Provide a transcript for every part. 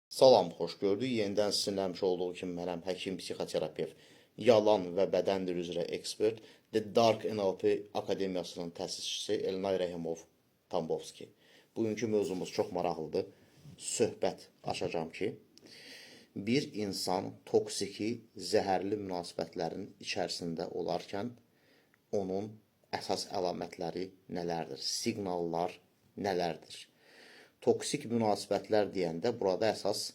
Salam, xoş gördük. Yenidən sizinlə həmişə olduğu kimi mənəm həkim, psixoterapevt, yalan və bədəndir üzrə ekspert, The Dark NLP Akademiyasının təsisçisi Elnay Rəhimov Tambovski. Bugünkü mövzumuz çox maraqlıdır. Söhbət açacağım ki, bir insan toksiki, zəhərli münasibətlərin içərisində olarkən onun əsas əlamətləri nələrdir? Siqnallar nələrdir? Toksik münasibətlər deyəndə burada əsas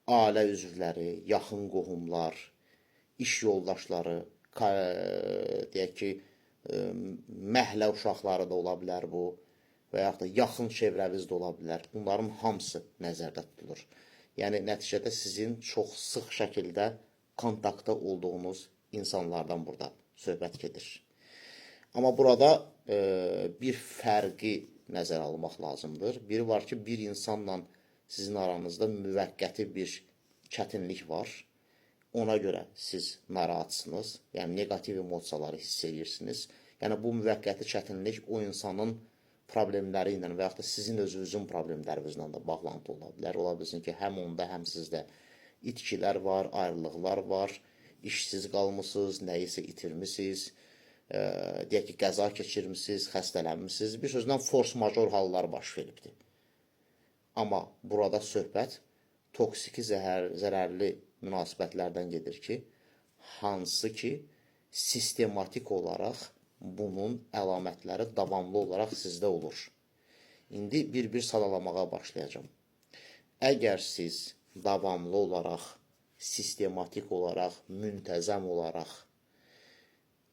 ailə üzvləri, yaxın qohumlar, iş yoldaşları, deyək ki, məhəllə uşaqları da ola bilər bu və yaxud da yaxın çevrəviz də ola bilər. Bunların hamısı nəzərdə tutulur. Yəni, nəticədə sizin çox sıx şəkildə kontaktda olduğunuz insanlardan burada söhbət gedir. Amma burada bir fərqi nəzərə almaq lazımdır. Biri var ki, bir insanla sizin aranızda müvəqqəti bir çətinlik var. Ona görə siz narahatsınız, yəni negativ emosiyaları hiss edirsiniz. Yəni bu müvəqqəti çətinlik o insanın problemləri ilə və yaxud da sizin özünüzün problemlərinizlə də bağlantı ola bilər. Ola bilsin ki, həm onda, həm sizdə itkilər var, ayrılıqlar var, işsiz qalmısınız, nəyisə itirmisiniz, deyək ki, qəza keçirmişsiniz, xəstələnmişsiniz, bir sözlə force major hallar baş veribdir. Amma burada söhbət toksiki zərərli münasibətlərdən gedir ki, hansı ki, sistematik olaraq bunun əlamətləri davamlı olaraq sizdə olur. İndi bir-bir sadalamağa başlayacağım. Əgər siz davamlı olaraq, sistematik olaraq, müntəzəm olaraq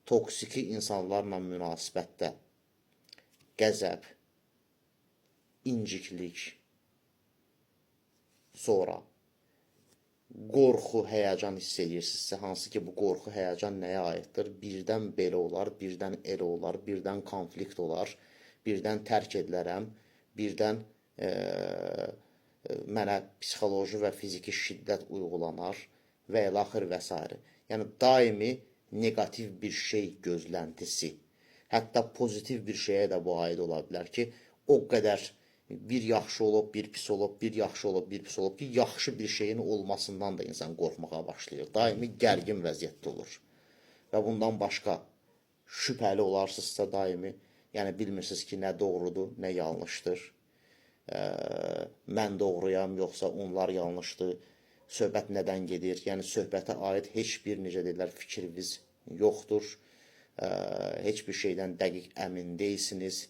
toksiki insanlarla münasibətdə qəzəb, inciklik, sonra qorxu, həyəcan hiss edirsinizsə, hansı ki, bu qorxu, həyəcan nəyə aiddir? Birdən belə olar, birdən elə olar, birdən konflikt olar, birdən tərk edilərəm, birdən mənə psixoloji və fiziki şiddət uygulanar və ilaxır və s. Yəni, daimi negativ bir şey gözləntisi, hətta pozitiv bir şeyə də bu aid ola bilər ki, o qədər bir yaxşı olub, bir pis olub, bir yaxşı olub, bir pis olub ki, yaxşı bir şeyin olmasından da insan qorxmağa başlayır. Daimi gərgin vəziyyətdə olur. Və bundan başqa şübhəli olarsınızsa daimi, yəni bilmirsiniz ki, nə doğrudur, nə yanlışdır, mən doğruyam, yoxsa onlar yanlışdır, söhbət nədən gedir, yəni söhbətə aid heç bir, necə deyirlər, fikriniz yoxdur, heç bir şeydən dəqiq əmin deyilsiniz,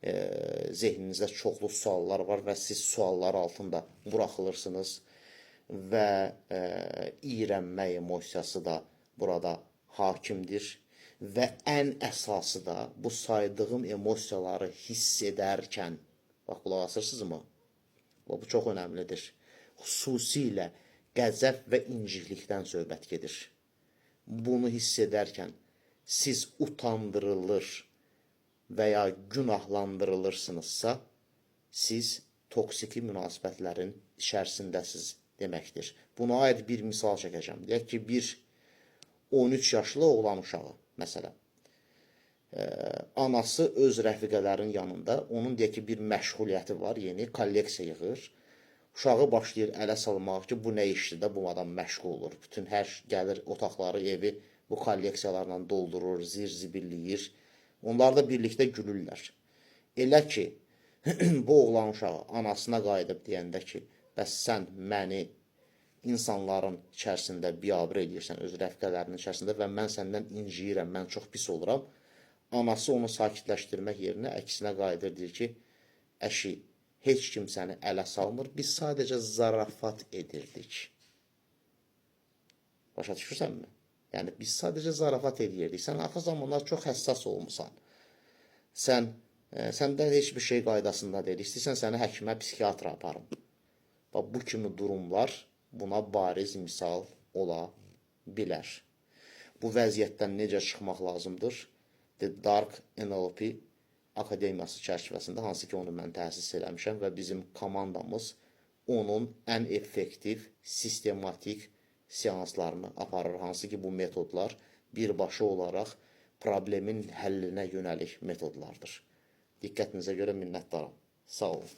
zehninizdə çoxlu suallar var və siz suallar altında buraxılırsınız və iyrənmə emosiyası da burada hakimdir və ən əsası da bu saydığım emosiyaları hiss edərkən, bax, qulaq asırsınızmı? Bu çox önəmlidir. Xüsusilə qəzəb və inciklikdən söhbət gedir. Bunu hiss edərkən siz utandırılır və ya günahlandırılırsınızsa, siz toksiki münasibətlərin içərisindəsiz deməkdir. Buna aid bir misal çəkəcəm. Deyək ki, bir 13 yaşlı oğlan uşağı, məsələn, anası öz rəfiqələrin yanında, onun deyək ki, bir məşğuliyyəti var, yeni kolleksiya yığır. Uşağı başlayır ələ salmaq ki, bu nə işdir də, bu adam məşğul olur. Bütün hər gəlir, otaqları, evi bu kolleksiyalarla doldurur, zir-zibilliyir. Onlar da birlikdə gülürlər. Elə ki, bu oğlan uşağı anasına qayıdıb deyəndə ki, bəs sən məni insanların içərisində biabır edirsən, öz rəfiqələrinin içərisində və mən səndən inciyirəm, mən çox pis oluram. Anası onu sakitləşdirmək yerinə əksinə qayıdır, deyir ki, əşi, heç kim səni ələ salmır, biz sadəcə zarafat edirdik. Başa düşürsənmi? Yəni, biz sadəcə zarafat edirdik. Sən axı zamanlar çox həssas olmuşsan. Səndə heç bir şey qaydasında deyil. İstəyirsən səni həkimə, psixiatra aparım. Bu kimi durumlar buna bariz misal ola bilər. Bu vəziyyətdən necə çıxmaq lazımdır? The Dark NLP Akademiyası çərçivəsində, hansı ki, onu mən təsis eləmişəm və bizim komandamız onun ən effektiv, sistematik seanslarını aparır. Hansı ki, bu metodlar birbaşa olaraq problemin həllinə yönəlik metodlardır. Diqqətinizə görə minnətdaram. Sağ olun.